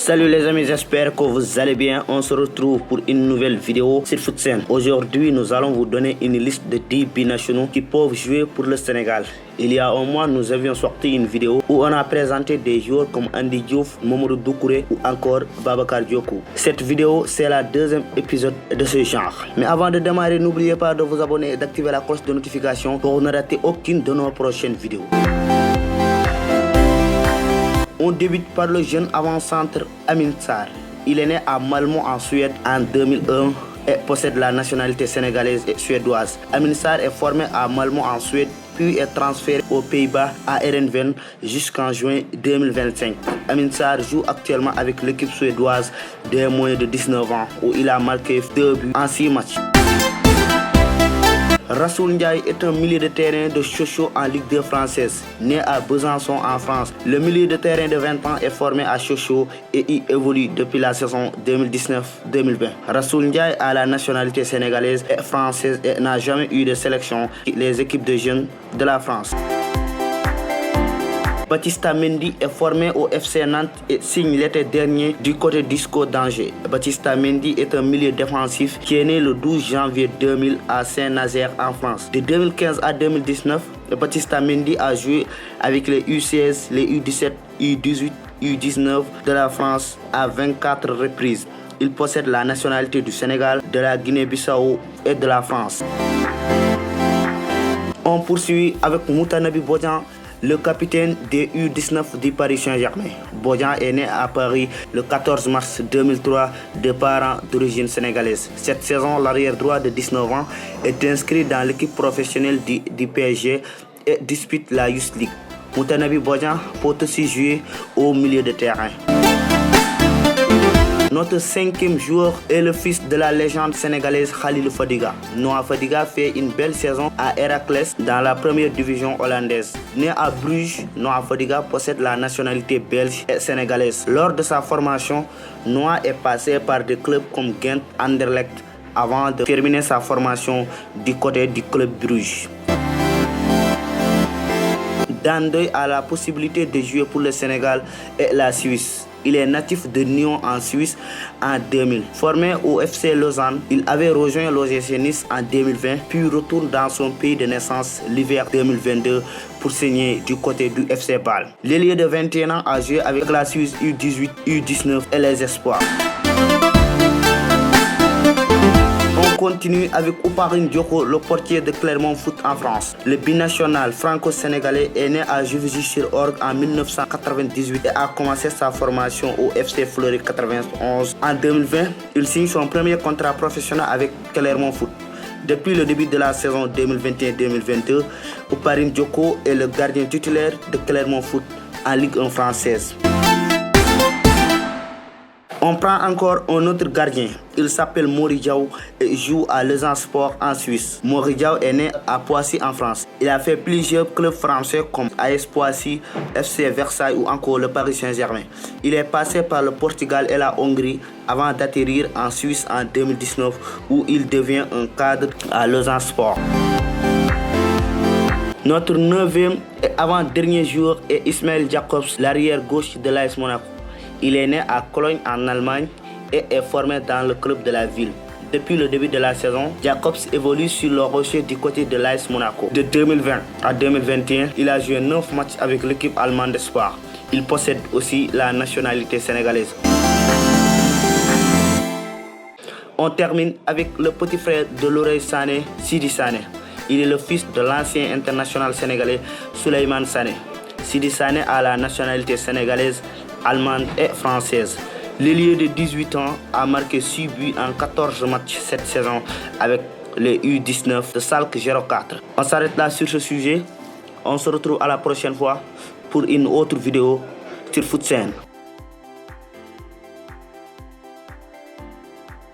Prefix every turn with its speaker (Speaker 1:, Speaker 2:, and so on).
Speaker 1: Salut les amis, j'espère que vous allez bien. On se retrouve pour une nouvelle vidéo sur FootSen. Aujourd'hui, nous allons vous donner une liste de 10 binationaux qui peuvent jouer pour le Sénégal. Il y a un mois, nous avions sorti une vidéo où on a présenté des joueurs comme Andy Diouf, Mamadou Doucouré ou encore Babacar Diokou. Cette vidéo, c'est la deuxième épisode de ce genre. Mais avant de démarrer, n'oubliez pas de vous abonner et d'activer la cloche de notification pour ne rater aucune de nos prochaines vidéos. On débute par le jeune avant-centre Amine Sarr. Il est né à Malmö en Suède en 2001 et possède la nationalité sénégalaise et suédoise. Amine Sarr est formé à Malmö en Suède puis est transféré aux Pays-Bas à Erenven jusqu'en juin 2025. Amine Sarr joue actuellement avec l'équipe suédoise des moins de 19 ans où il a marqué 2 buts en 6 matchs. Rassoul Ndiaye est un milieu de terrain de Sochaux en Ligue 2 française. Né à Besançon en France, le milieu de terrain de 20 ans est formé à Sochaux et y évolue depuis la saison 2019-2020. Rassoul Ndiaye a la nationalité sénégalaise et française et n'a jamais eu de sélection dans les équipes de jeunes de la France. Baptista Mendy est formé au FC Nantes et signe l'été dernier du côté d'Isco d'Angers. Baptista Mendy est un milieu défensif qui est né le 12 janvier 2000 à Saint-Nazaire en France. De 2015 à 2019, Baptista Mendy a joué avec les U16, les U17, U18, U19 de la France à 24 reprises. Il possède la nationalité du Sénégal, de la Guinée-Bissau et de la France. On poursuit avec Moutanabi Bodian, le capitaine des U19 du Paris Saint-Germain. Bodian est né à Paris le 14 mars 2003 de parents d'origine sénégalaise. Cette saison, l'arrière droit de 19 ans est inscrit dans l'équipe professionnelle du PSG et dispute la Youth League. Moutanabi Bodian peut aussi jouer au milieu de terrain. Notre cinquième joueur est le fils de la légende sénégalaise Khalilou Fadiga. Noah Fadiga fait une belle saison à Heracles dans la première division hollandaise. Né à Bruges, Noah Fadiga possède la nationalité belge et sénégalaise. Lors de sa formation, Noah est passé par des clubs comme Gent, Anderlecht avant de terminer sa formation du côté du club Bruges. Dandoy a la possibilité de jouer pour le Sénégal et la Suisse. Il est natif de Nyon en Suisse en 2000. Formé au FC Lausanne, il avait rejoint l'OGC Nice en 2020, puis retourne dans son pays de naissance l'hiver 2022 pour signer du côté du FC Bâle. L'ailier de 21 ans a joué avec la Suisse U18, U19 et les Espoirs. On continue avec Ouparine Dioko, le portier de Clermont Foot en France. Le binational franco-sénégalais est né à Juvisy-sur-Orge en 1998 et a commencé sa formation au FC Fleury 91. En 2020, il signe son premier contrat professionnel avec Clermont Foot. Depuis le début de la saison 2021-2022, Ouparine Dioko est le gardien titulaire de Clermont Foot en Ligue 1 française. On prend encore un autre gardien. Il s'appelle Mori Diaw et joue à Lausanne Sport en Suisse. Mori Diaw est né à Poissy en France. Il a fait plusieurs clubs français comme AS Poissy, FC Versailles ou encore le Paris Saint-Germain. Il est passé par le Portugal et la Hongrie avant d'atterrir en Suisse en 2019 où il devient un cadre à Lausanne Sport. Notre 9e et avant-dernier joueur est Ismaël Jacobs, l'arrière gauche de l'AS Monaco. Il est né à Cologne en Allemagne et est formé dans le club de la ville. Depuis le début de la saison, Jacobs évolue sur le rocher du côté de l'AS Monaco. De 2020 à 2021, il a joué 9 matchs avec l'équipe allemande d'Espoir. Il possède aussi la nationalité sénégalaise. On termine avec le petit frère de Leroy Sané, Sidi Sané. Il est le fils de l'ancien international sénégalais Souleymane Sané. Sidi Sané a la nationalité sénégalaise, allemande et française. L'ailier de 18 ans a marqué 6 buts en 14 matchs cette saison avec les U19 de Schalke 04. On s'arrête là sur ce sujet. On se retrouve à la prochaine fois pour une autre vidéo sur FootSen.